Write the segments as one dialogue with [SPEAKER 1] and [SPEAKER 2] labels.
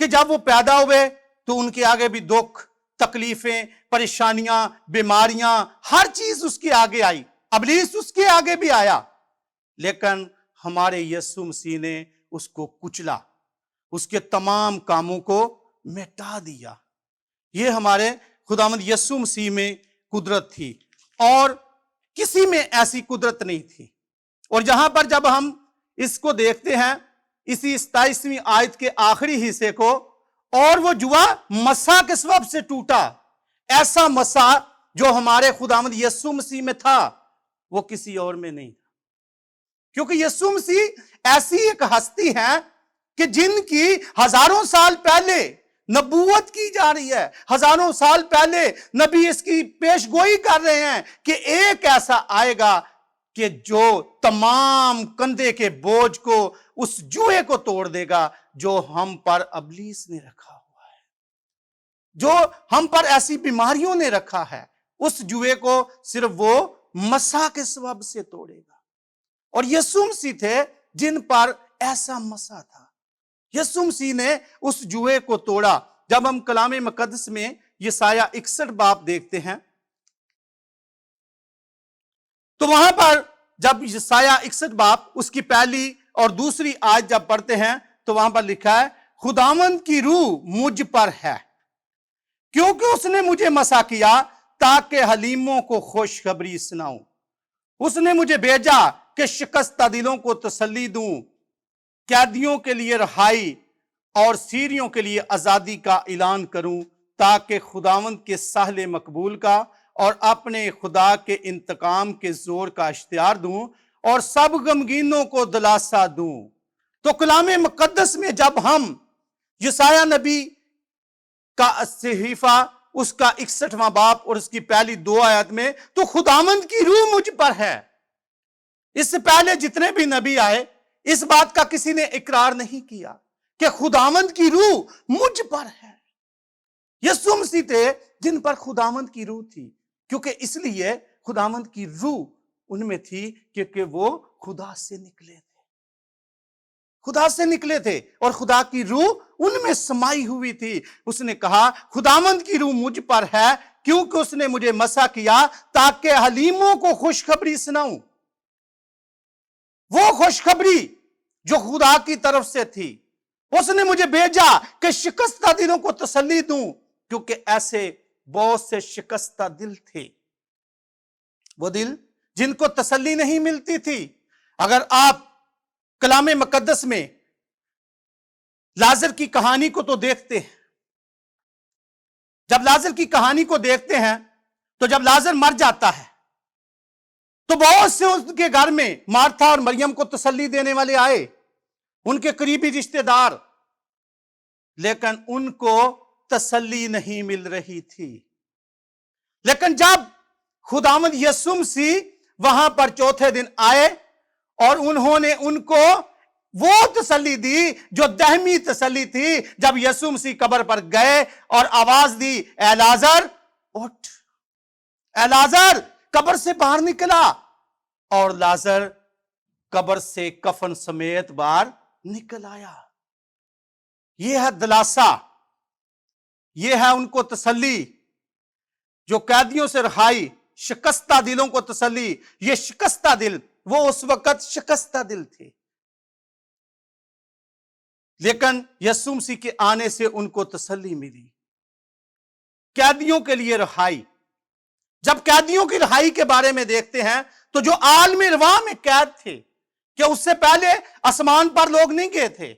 [SPEAKER 1] کہ جب وہ پیدا ہوئے تو ان کے آگے بھی دکھ، تکلیفیں، پریشانیاں، بیماریاں، ہر چیز اس کے آگے آئی، ابلیس اس کے آگے بھی آیا، لیکن ہمارے یسوع مسیح نے اس کو کچلا، اس کے تمام کاموں کو مٹا دیا۔ یہ ہمارے خداوند یسوع مسیح میں قدرت تھی اور کسی میں ایسی قدرت نہیں تھی۔ اور جہاں پر جب ہم اس کو دیکھتے ہیں اسی 27ویں آیت کے آخری حصے کو، اور وہ جوا مسیح کے سبب سے ٹوٹا، ایسا مسیح جو ہمارے خداوند یسوع مسیح میں تھا وہ کسی اور میں نہیں تھا، کیونکہ یسوع مسیح ایسی ایک ہستی ہے کہ جن کی ہزاروں سال پہلے نبوت کی جا رہی ہے، ہزاروں سال پہلے نبی اس کی پیش گوئی کر رہے ہیں کہ ایک ایسا آئے گا کہ جو تمام کندھے کے بوجھ کو، اس جوئے کو توڑ دے گا جو ہم پر ابلیس نے رکھا ہوا ہے، جو ہم پر ایسی بیماریوں نے رکھا ہے، اس جوئے کو صرف وہ مسیح کے سبب سے توڑے گا۔ اور یسوع مسیح تھے جن پر ایسا مسیح تھا، یسوع مسیح نے اس جوئے کو توڑا۔ جب ہم کلام مقدس میں یسایہ 61 باب دیکھتے ہیں تو وہاں پر جب یسایہ 61 باب اس کی پہلی اور دوسری آیت جب پڑھتے ہیں تو وہاں پر لکھا ہے، خداوند کی روح مجھ پر ہے کیونکہ اس نے مجھے مسیح کیا تاکہ حلیموں کو خوشخبری سناؤں، اس نے مجھے بھیجا کہ شکستہ دلوں کو تسلی دوں، قیدیوں کے لیے رہائی اور سیریوں کے لیے آزادی کا اعلان کروں، تاکہ خداوند کے سہل مقبول کا اور اپنے خدا کے انتقام کے زور کا اشتہار دوں اور سب غمگینوں کو دلاسا دوں۔ تو کلام مقدس میں جب ہم یسایہ نبی کا صحیفہ اس کا 61واں باب اور اس کی پہلی 2 آیات میں، تو خداوند کی روح مجھ پر ہے، اس سے پہلے جتنے بھی نبی آئے اس بات کا کسی نے اقرار نہیں کیا کہ خداوند کی روح مجھ پر ہے۔ یسوع مسیح تھے جن پر خداوند کی روح تھی، کیونکہ اس لیے خداوند کی روح ان میں تھی کیونکہ وہ خدا سے نکلے تھے، خدا سے نکلے تھے اور خدا کی روح ان میں سمائی ہوئی تھی۔ اس نے کہا خداوند کی روح مجھ پر ہے کیونکہ اس نے مجھے مسیح کیا تاکہ حلیموں کو خوشخبری سناؤں، وہ خوشخبری جو خدا کی طرف سے تھی۔ اس نے مجھے بھیجا کہ شکستہ دلوں کو تسلی دوں، کیونکہ ایسے بہت سے شکستہ دل تھے، وہ دل جن کو تسلی نہیں ملتی تھی۔ اگر آپ کلام مقدس میں لازر کی کہانی کو تو دیکھتے ہیں، جب لازر کی کہانی کو دیکھتے ہیں تو جب لازر مر جاتا ہے تو بہت سے اس کے گھر میں مارتھا اور مریم کو تسلی دینے والے آئے، ان کے قریبی رشتہ دار، لیکن ان کو تسلی نہیں مل رہی تھی۔ لیکن جب خداوند یسوع مسیح وہاں پر چوتھے دن آئے اور انہوں نے ان کو وہ تسلی دی جو دہمی تسلی تھی، جب یسوع مسیح قبر پر گئے اور آواز دی، اے لازر اٹھ، اے لازر قبر سے باہر نکلا، اور لازر قبر سے کفن سمیت باہر نکل آیا۔ یہ ہے دلاسا، یہ ہے ان کو تسلی، جو قیدیوں سے رہائی، شکستہ دلوں کو تسلی۔ یہ شکستہ دل وہ اس وقت شکستہ دل تھے، لیکن یسوع مسیح کے آنے سے ان کو تسلی ملی۔ قیدیوں کے لیے رہائی، جب قیدیوں کی رہائی کے بارے میں دیکھتے ہیں تو جو عالم رواں میں قید تھے، کہ اس سے پہلے آسمان پر لوگ نہیں گئے تھے،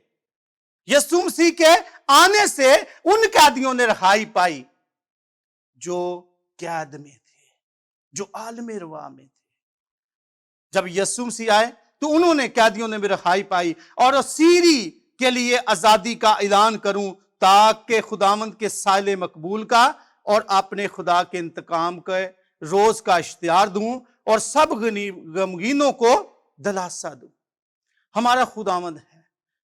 [SPEAKER 1] یسوع مسیح کے آنے سے ان قیدیوں نے رہائی پائی جو قید میں تھے، جو عالم رواں میں تھے۔ جب یسوع مسیح آئے تو انہوں نے قیدیوں نے بھی رہائی پائی، اور سیری کے لیے آزادی کا اعلان کروں تاکہ خداوند کے سائل مقبول کا اور اپنے خدا کے انتقام کے روز کا اشتہار دوں اور سب غمگینوں کو دلاسا دوں۔ ہمارا خداوند ہے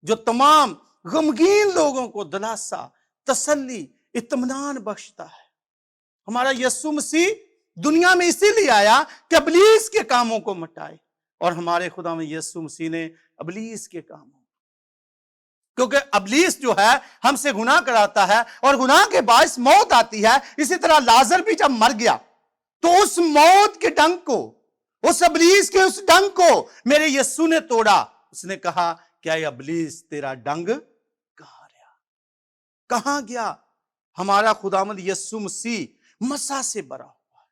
[SPEAKER 1] جو تمام غمگین لوگوں کو دلاسا، تسلی، اطمینان بخشتا ہے۔ ہمارا یسوع مسیح دنیا میں اسی لیے آیا کہ ابلیس کے کاموں کو مٹائے، اور ہمارے خداوند یسوع مسیح نے ابلیس کے کاموں کیونکہ ابلیس جو ہے ہم سے گناہ کراتا ہے اور گناہ کے باعث موت آتی ہے. اسی طرح لازر بھی جب مر گیا تو اس موت کے ڈنگ کو، اس ابلیس کے اس ڈنگ کو میرے یسوع نے توڑا. اس نے کہا کیا ابلیس تیرا ڈنگ کہاں رہا، کہاں گیا؟ ہمارا خداوند یسوع مسیح مسیح سے بھرا ہوا ہے،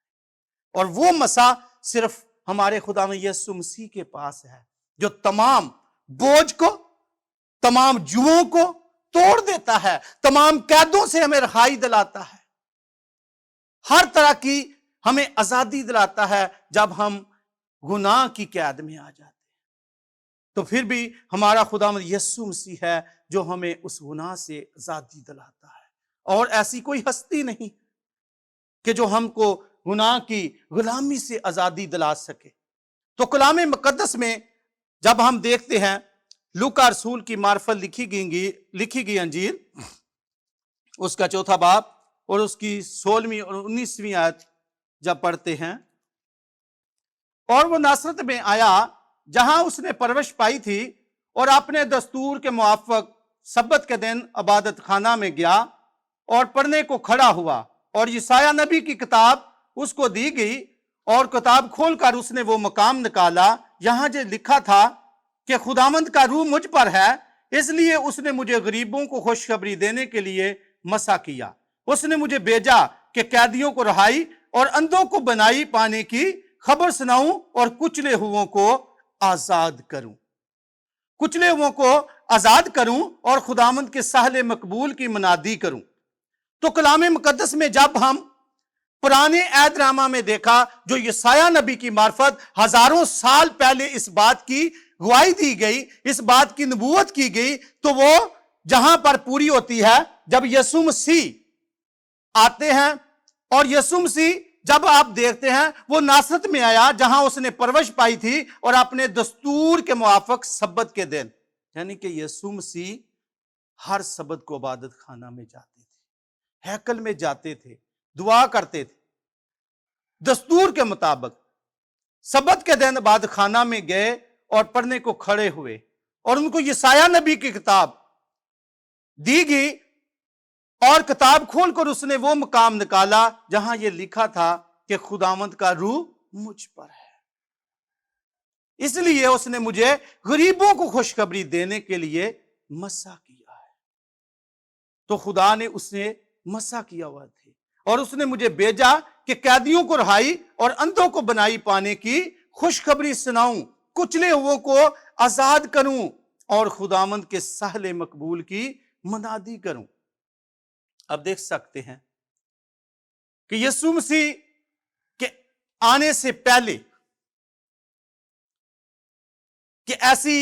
[SPEAKER 1] اور وہ مسیح صرف ہمارے خداوند یسوع مسیح کے پاس ہے جو تمام بوجھ کو، تمام جوؤں کو توڑ دیتا ہے، تمام قیدوں سے ہمیں رہائی دلاتا ہے، ہر طرح کی ہمیں آزادی دلاتا ہے. جب ہم گناہ کی قید میں آ جاتے ہیں تو پھر بھی ہمارا خداوند یسوع مسیح ہے جو ہمیں اس گناہ سے آزادی دلاتا ہے، اور ایسی کوئی ہستی نہیں کہ جو ہم کو گناہ کی غلامی سے آزادی دلا سکے. تو کلام مقدس میں جب ہم دیکھتے ہیں لوکا رسول کی معرفت لکھی گئی انجیل، اس کا 4 باب اور اس کی 16ویں اور 19ویں آیت جب پڑھتے ہیں، اور وہ ناصرت میں آیا جہاں اس نے پرورش پائی تھی، اور اپنے دستور کے موافق سبت کے دن عبادت خانہ میں گیا اور پڑھنے کو کھڑا ہوا، اور یسایہ نبی کی کتاب اس کو دی گئی، اور کتاب کھول کر اس نے وہ مقام نکالا یہاں جو لکھا تھا کہ خداوند کا روح مجھ پر ہے، اس لیے اس نے مجھے غریبوں کو خوشخبری دینے کے لیے مسا کیا. اس نے مجھے بھیجا کہ قیدیوں کو رہائی اور اندھوں کو بنائی پانے کی خبر سناؤں، اور کچلے ہوئوں کو آزاد کروں. کچلے ہوئوں کو آزاد کروں اور خداوند کے سہل مقبول کی منادی کروں. تو کلام مقدس میں جب ہم پرانے عہد نامہ میں دیکھا جو یسایہ نبی کی معرفت ہزاروں سال پہلے اس بات کی گواہی دی گئی، اس بات کی نبوت کی گئی، تو وہ جہاں پر پوری ہوتی ہے جب یسوع مسیح آتے ہیں. اور یسوع مسیح جب آپ دیکھتے ہیں وہ ناصرت میں آیا جہاں اس نے پرورش پائی تھی، اور اپنے دستور کے موافق سبت کے دن، یعنی کہ یسوع مسیح ہر سبت کو عبادت خانہ میں جاتے تھے، ہیکل میں جاتے تھے، دعا کرتے تھے دستور کے مطابق. سبت کے دن عبادت خانہ میں گئے اور پڑھنے کو کھڑے ہوئے، اور ان کو یسایہ نبی کی کتاب دی گئی، اور کتاب کھول کر اس نے وہ مقام نکالا جہاں یہ لکھا تھا کہ خداوند کا روح مجھ پر ہے، اس لیے اس نے مجھے غریبوں کو خوشخبری دینے کے لیے مسا کیا ہے. تو خدا نے اسے مسا کیا ہوا تھے، اور اس نے مجھے بھیجا کہ قیدیوں کو رہائی اور اندھوں کو بنائی پانے کی خوشخبری سناؤں، کچلے ہوئوں کو آزاد کروں، اور خداوند کے سہل مقبول کی منادی کروں. اب دیکھ سکتے ہیں کہ یسوع مسیح کے آنے سے پہلے کہ ایسی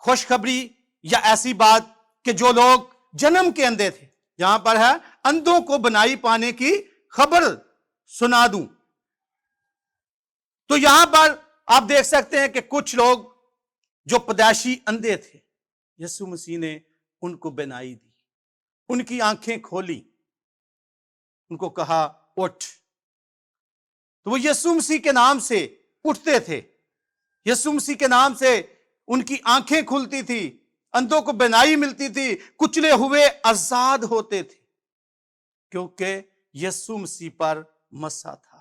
[SPEAKER 1] خوشخبری یا ایسی بات کہ جو لوگ جنم کے اندھے تھے، جہاں پر ہے اندھوں کو بنائی پانے کی خبر سنا دوں. تو یہاں پر آپ دیکھ سکتے ہیں کہ کچھ لوگ جو پیدائشی اندھے تھے، یسوع مسیح نے ان کو بینائی دی، ان کی آنکھیں کھولی، ان کو کہا اٹھ. تو وہ یسوع مسیح کے نام سے اٹھتے تھے، یسوع مسیح کے نام سے ان کی آنکھیں کھلتی تھی، اندھوں کو بینائی ملتی تھی، کچلے ہوئے آزاد ہوتے تھے، کیونکہ یسوع مسیح پر مسا تھا.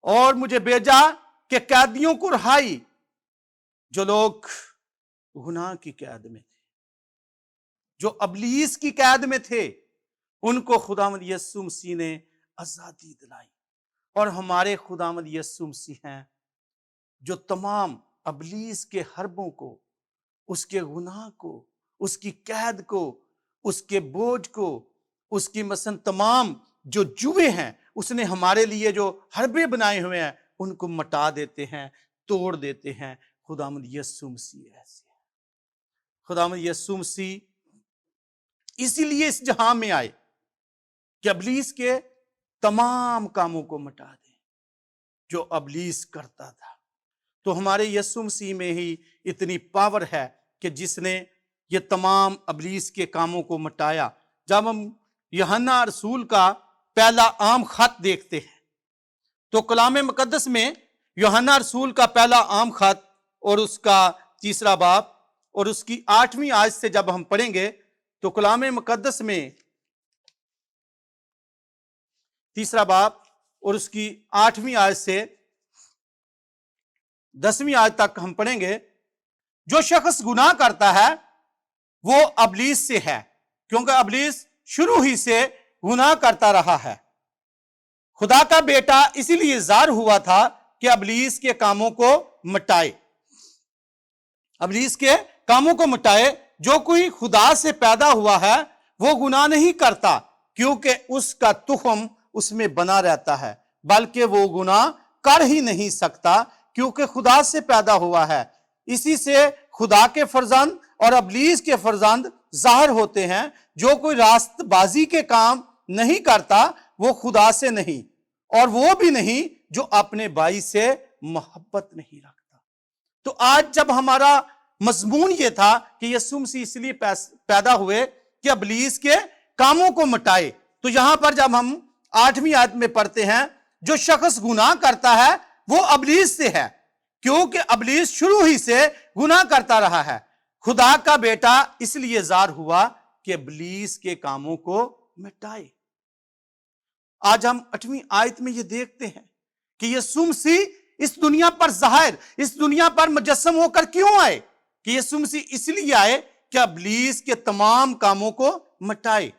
[SPEAKER 1] اور مجھے بھیجا کہ قیدیوں کو رہائی، جو لوگ گناہ کی قید میں تھے، جو ابلیس کی قید میں تھے، ان کو خداوند یسوع مسیح نے آزادی دلائی. اور ہمارے خداوند یسوع مسیح ہیں جو تمام ابلیس کے حربوں کو، اس کے گناہ کو، اس کی قید کو، اس کے بوجھ کو، اس کی مثلا تمام جو جوئے ہیں، اس نے ہمارے لیے جو حربے بنائے ہوئے ہیں ان کو مٹا دیتے ہیں، توڑ دیتے ہیں. خداوند یسوع مسیح ایسے ہے. خداوند یسوع مسیح اسی لیے اس جہاں میں آئے کہ ابلیس کے تمام کاموں کو مٹا دیں جو ابلیس کرتا تھا. تو ہمارے یسوع مسیح میں ہی اتنی پاور ہے کہ جس نے یہ تمام ابلیس کے کاموں کو مٹایا. جب ہم یوحنا رسول کا پہلا عام خط دیکھتے ہیں تو کلام مقدس میں یوحنا رسول کا پہلا عام خط اور اس کا 3 باب اور اس کی 8ویں آیت سے جب ہم پڑھیں گے تو کلام مقدس میں 3 باب اور اس کی 8ویں آیت سے 10ویں آیت تک ہم پڑھیں گے. جو شخص گناہ کرتا ہے وہ ابلیس سے ہے، کیونکہ ابلیس شروع ہی سے گناہ کرتا رہا ہے. خدا کا بیٹا اسی لیے ظاہر ہوا تھا کہ ابلیس کے کاموں کو مٹائے. ابلیس کے کاموں کو مٹائے. جو کوئی خدا سے پیدا ہوا ہے وہ گناہ نہیں کرتا، کیونکہ اس کا تخم اس میں بنا رہتا ہے، بلکہ وہ گناہ کر ہی نہیں سکتا کیونکہ خدا سے پیدا ہوا ہے. اسی سے خدا کے فرزند اور ابلیس کے فرزند ظاہر ہوتے ہیں. جو کوئی راست بازی کے کام نہیں کرتا وہ خدا سے نہیں، اور وہ بھی نہیں جو اپنے بھائی سے محبت نہیں رکھتا. تو آج جب ہمارا مضمون یہ تھا کہ یسوع مسیح اس لیے پیدا ہوئے کہ ابلیس کے کاموں کو مٹائے، تو یہاں پر جب ہم 8ویں آیت میں پڑھتے ہیں جو شخص گناہ کرتا ہے وہ ابلیس سے ہے، کیونکہ ابلیس شروع ہی سے گناہ کرتا رہا ہے. خدا کا بیٹا اس لیے ظاہر ہوا کہ ابلیس کے کاموں کو مٹائے. آج ہم 8ویں آیت میں یہ دیکھتے ہیں کہ یسوع مسیح اس دنیا پر ظاہر، اس دنیا پر مجسم ہو کر کیوں آئے؟ کہ یسوع مسیح اس لیے آئے کہ ابلیس کے تمام کاموں کو مٹائے.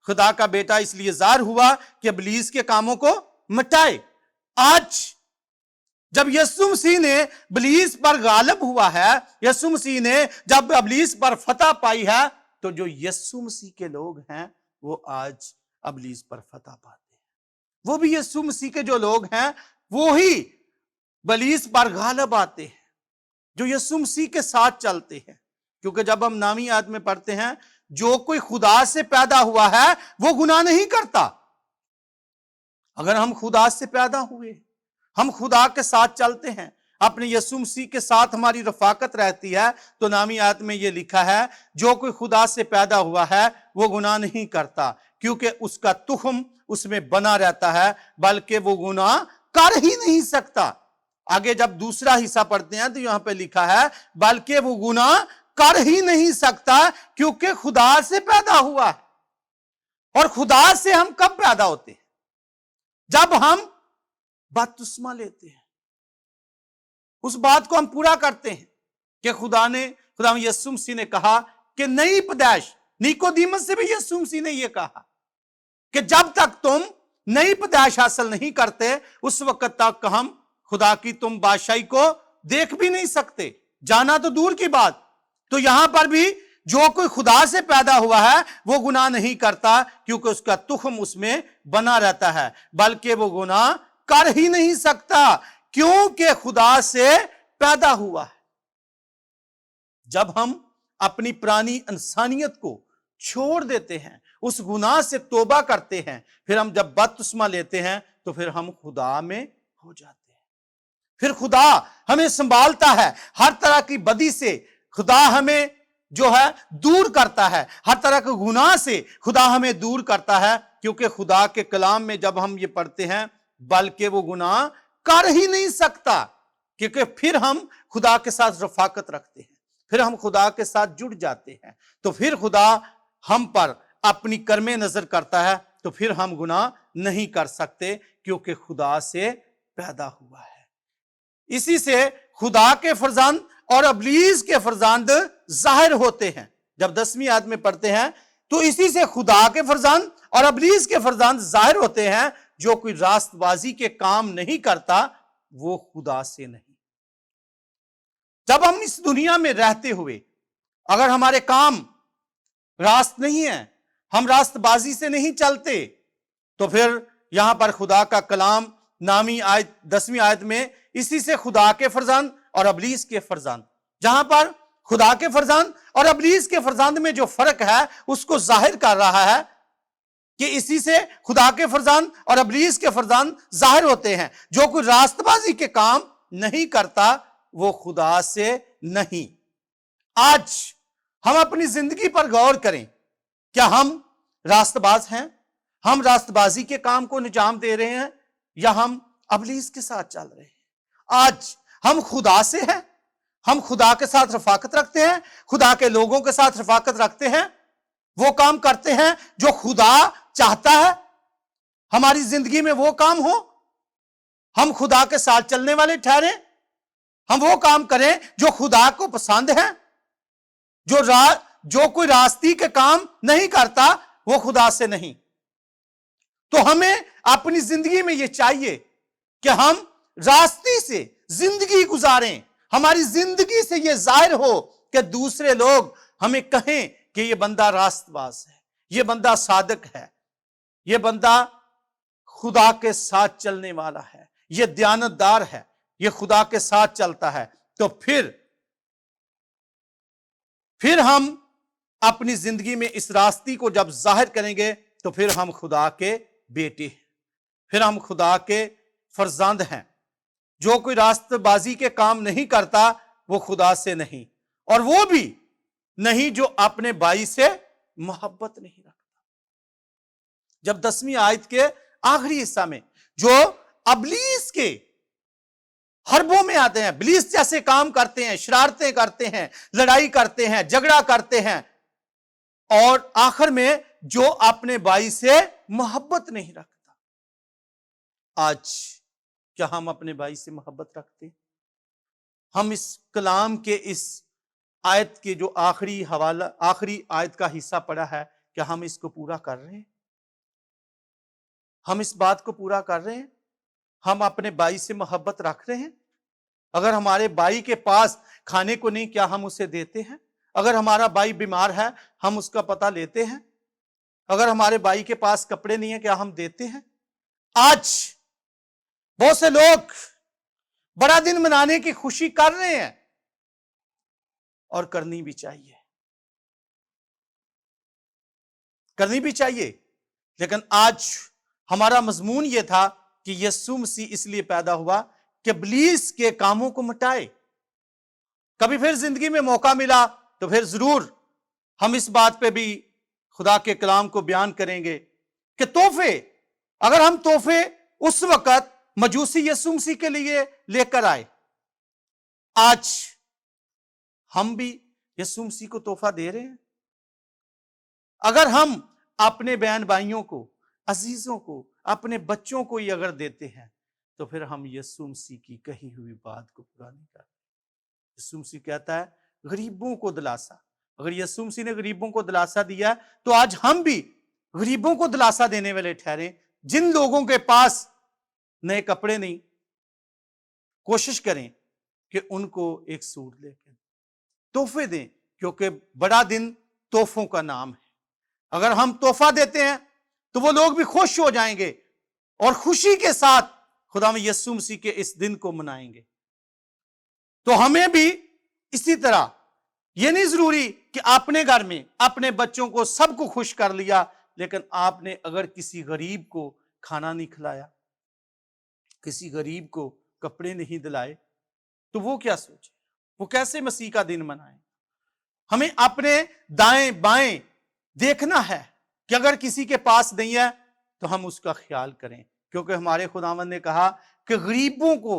[SPEAKER 1] خدا کا بیٹا اس لیے ظاہر ہوا کہ ابلیس کے کاموں کو مٹائے. آج جب یسوع مسیح نے ابلیس پر غالب ہوا ہے، یسوع مسیح نے جب ابلیس پر فتح پائی ہے، تو جو یسوع مسیح کے لوگ ہیں وہ آج ابلیس پر فتح پاتے ہیں. وہ بھی یسوع مسیح کے جو لوگ ہیں وہی ابلیس پر غالب آتے ہیں، جو یسوع مسیح کے ساتھ چلتے ہیں. کیونکہ جب ہم 9ویں آیت میں پڑھتے ہیں جو کوئی خدا سے پیدا ہوا ہے وہ گناہ نہیں کرتا. اگر ہم خدا سے پیدا ہوئے، ہم خدا کے ساتھ چلتے ہیں، اپنے یسوع مسیح کے ساتھ ہماری رفاقت رہتی ہے، تو 9ویں آیت میں یہ لکھا ہے جو کوئی خدا سے پیدا ہوا ہے وہ گناہ نہیں کرتا، کیونکہ اس کا تخم اس میں بنا رہتا ہے، بلکہ وہ گناہ کر ہی نہیں سکتا. آگے جب دوسرا حصہ پڑھتے ہیں تو یہاں پہ لکھا ہے بلکہ وہ گناہ کر ہی نہیں سکتا کیونکہ خدا سے پیدا ہوا ہے. اور خدا سے ہم کب پیدا ہوتے ہیں؟ جب ہم بپتسمہ لیتے ہیں، اس بات کو ہم پورا کرتے ہیں کہ خدا یسوع مسیح نے کہا کہ نئی پیدائش، نیکودیمس سے بھی یسوع مسیح نے یہ کہا کہ جب تک تم نئی پیدائش حاصل نہیں کرتے اس وقت تک ہم خدا کی تم بادشاہی کو دیکھ بھی نہیں سکتے، جانا تو دور کی بات. تو یہاں پر بھی جو کوئی خدا سے پیدا ہوا ہے وہ گناہ نہیں کرتا کیونکہ اس کا تخم اس میں بنا رہتا ہے، بلکہ وہ گناہ کر ہی نہیں سکتا کیونکہ خدا سے پیدا ہوا ہے. جب ہم اپنی پرانی انسانیت کو چھوڑ دیتے ہیں، اس گناہ سے توبہ کرتے ہیں، پھر ہم جب بپتسمہ لیتے ہیں تو پھر ہم خدا میں ہو جاتے ہیں. پھر خدا ہمیں سنبھالتا ہے ہر طرح کی بدی سے. خدا ہمیں جو ہے دور کرتا ہے، ہر طرح کے گناہ سے خدا ہمیں دور کرتا ہے، کیونکہ خدا کے کلام میں جب ہم یہ پڑھتے ہیں بلکہ وہ گناہ کر ہی نہیں سکتا، کیونکہ پھر ہم خدا کے ساتھ رفاقت رکھتے ہیں، پھر ہم خدا کے ساتھ جڑ جاتے ہیں، تو پھر خدا ہم پر اپنی کرم نظر کرتا ہے، تو پھر ہم گناہ نہیں کر سکتے کیونکہ خدا سے پیدا ہوا ہے. اسی سے خدا کے فرزند اور ابلیس کے فرزند ظاہر ہوتے ہیں. جب 10ویں آیت میں پڑھتے ہیں تو اسی سے خدا کے فرزند اور ابلیس کے فرزند ظاہر ہوتے ہیں. جو کوئی راست بازی کے کام نہیں کرتا وہ خدا سے نہیں. جب ہم اس دنیا میں رہتے ہوئے اگر ہمارے کام راست نہیں ہیں، ہم راست بازی سے نہیں چلتے، تو پھر یہاں پر خدا کا کلام 10ویں آیت میں اسی سے خدا کے فرزند اور ابلیس کے فرزند، جہاں پر خدا کے فرزند اور ابلیس کے فرزند میں جو فرق ہے اس کو ظاہر کر رہا ہے کہ اسی سے خدا کے فرزند اور ابلیس کے فرزند ظاہر ہوتے ہیں. جو کوئی راست بازی کے کام نہیں کرتا وہ خدا سے نہیں. آج ہم اپنی زندگی پر غور کریں، کیا ہم راست باز ہیں؟ ہم راست بازی کے کام کو انجام دے رہے ہیں یا ہم ابلیس کے ساتھ چل رہے ہیں؟ آج ہم خدا سے ہیں، ہم خدا کے ساتھ رفاقت رکھتے ہیں, خدا کے لوگوں کے ساتھ رفاقت رکھتے ہیں, وہ کام کرتے ہیں جو خدا چاہتا ہے ہماری زندگی میں وہ کام ہو, ہم خدا کے ساتھ چلنے والے ٹھہریں, ہم وہ کام کریں جو خدا کو پسند ہے. جو کوئی راستی کے کام نہیں کرتا وہ خدا سے نہیں. تو ہمیں اپنی زندگی میں یہ چاہیے کہ ہم راستی سے زندگی گزاریں, ہماری زندگی سے یہ ظاہر ہو کہ دوسرے لوگ ہمیں کہیں کہ یہ بندہ راست باز ہے, یہ بندہ صادق ہے, یہ بندہ خدا کے ساتھ چلنے والا ہے, یہ دیانتدار ہے, یہ خدا کے ساتھ چلتا ہے. تو پھر ہم اپنی زندگی میں اس راستے کو جب ظاہر کریں گے تو پھر ہم خدا کے بیٹے ہیں, پھر ہم خدا کے فرزند ہیں. جو کوئی راست بازی کے کام نہیں کرتا وہ خدا سے نہیں, اور وہ بھی نہیں جو اپنے بھائی سے محبت نہیں رکھتا. جب 10ویں آیت کے آخری حصہ میں جو ابلیس کے حربوں میں آتے ہیں, ابلیس جیسے کام کرتے ہیں, شرارتیں کرتے ہیں, لڑائی کرتے ہیں, جھگڑا کرتے ہیں, اور آخر میں جو اپنے بھائی سے محبت نہیں رکھتا. آج کیا ہم اپنے بھائی سے محبت رکھتے ہیں؟ ہم اس کلام کے اس آیت کے جو آخری آیت کا حصہ پڑا ہے, کیا ہم اس کو پورا کر رہے ہیں؟ ہم اس بات کو پورا کر رہے ہیں؟ ہم اپنے بھائی سے محبت رکھ رہے ہیں؟ اگر ہمارے بھائی کے پاس کھانے کو نہیں, کیا ہم اسے دیتے ہیں؟ اگر ہمارا بھائی بیمار ہے ہم اس کا پتہ لیتے ہیں؟ اگر ہمارے بھائی کے پاس کپڑے نہیں ہیں کیا ہم دیتے ہیں؟ آج بہت سے لوگ بڑا دن منانے کی خوشی کر رہے ہیں, اور کرنی بھی چاہیے, کرنی بھی چاہیے, لیکن آج ہمارا مضمون یہ تھا کہ یسوع مسیح اس لیے پیدا ہوا کہ ابلیس کے کاموں کو مٹائے. کبھی پھر زندگی میں موقع ملا تو پھر ضرور ہم اس بات پہ بھی خدا کے کلام کو بیان کریں گے کہ تحفے, اگر ہم تحفے اس وقت مجوسی یسوع مسیح کے لیے لے کر آئے, آج ہم بھی یسوع مسیح کو تحفہ دے رہے ہیں. اگر ہم اپنے بہن بھائیوں کو, عزیزوں کو, اپنے بچوں کو ہی اگر دیتے ہیں تو پھر ہم یسوع مسیح کی کہی ہوئی بات کو پورا نہیں کرتے. یسوع مسیح کہتا ہے غریبوں کو دلاسا. اگر یسوع مسیح نے غریبوں کو دلاسا دیا تو آج ہم بھی غریبوں کو دلاسا دینے والے ٹھہریں. جن لوگوں کے پاس نئے کپڑے نہیں, کوشش کریں کہ ان کو ایک سوٹ لے کے تحفے دیں, کیونکہ بڑا دن تحفوں کا نام ہے. اگر ہم تحفہ دیتے ہیں تو وہ لوگ بھی خوش ہو جائیں گے اور خوشی کے ساتھ خدا میں یسوع مسیح کے اس دن کو منائیں گے. تو ہمیں بھی اسی طرح, یہ نہیں ضروری کہ اپنے گھر میں اپنے بچوں کو سب کو خوش کر لیا, لیکن آپ نے اگر کسی غریب کو کھانا نہیں کھلایا, کسی غریب کو کپڑے نہیں دلائے, تو وہ کیا سوچے, وہ کیسے مسیح کا دن منائے؟ ہمیں اپنے دائیں بائیں دیکھنا ہے کہ اگر کسی کے پاس نہیں ہے تو ہم اس کا خیال کریں, کیونکہ ہمارے خداوند نے کہا کہ غریبوں کو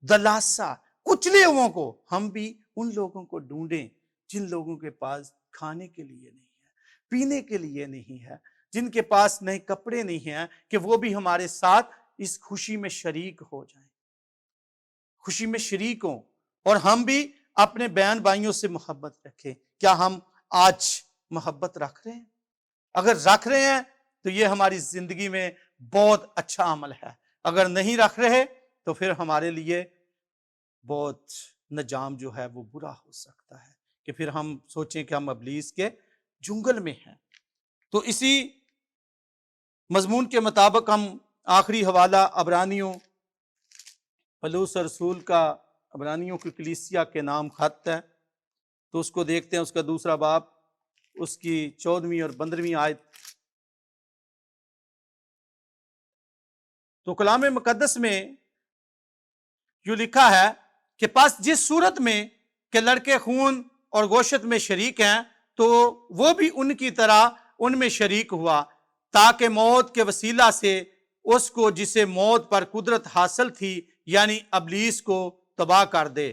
[SPEAKER 1] دلاسا, کچلے ہوئوں کو. ہم بھی ان لوگوں کو ڈھونڈیں جن لوگوں کے پاس کھانے کے لیے نہیں ہے, پینے کے لیے نہیں ہے, جن کے پاس نئے کپڑے نہیں ہیں, کہ وہ بھی ہمارے ساتھ اس خوشی میں شریک ہو جائیں, خوشی میں شریک ہوں, اور ہم بھی اپنے بہن بھائیوں سے محبت رکھیں. کیا ہم آج محبت رکھ رہے ہیں؟ اگر رکھ رہے ہیں تو یہ ہماری زندگی میں بہت اچھا عمل ہے. اگر نہیں رکھ رہے تو پھر ہمارے لیے بہت نجام جو ہے وہ برا ہو سکتا ہے, کہ پھر ہم سوچیں کہ ہم ابلیس کے جنگل میں ہیں. تو اسی مضمون کے مطابق ہم آخری حوالہ عبرانیوں, پولس رسول کا عبرانیوں کی کلیسیا کے نام خط ہے, تو اس کو دیکھتے ہیں. اس کا دوسرا باب, اس کی 14ویں اور 15ویں آیت. تو کلام مقدس میں جو لکھا ہے کہ پس جس صورت میں کہ لڑکے خون اور گوشت میں شریک ہیں تو وہ بھی ان کی طرح ان میں شریک ہوا, تاکہ موت کے وسیلہ سے اس کو جسے موت پر قدرت حاصل تھی یعنی ابلیس کو تباہ کر دے,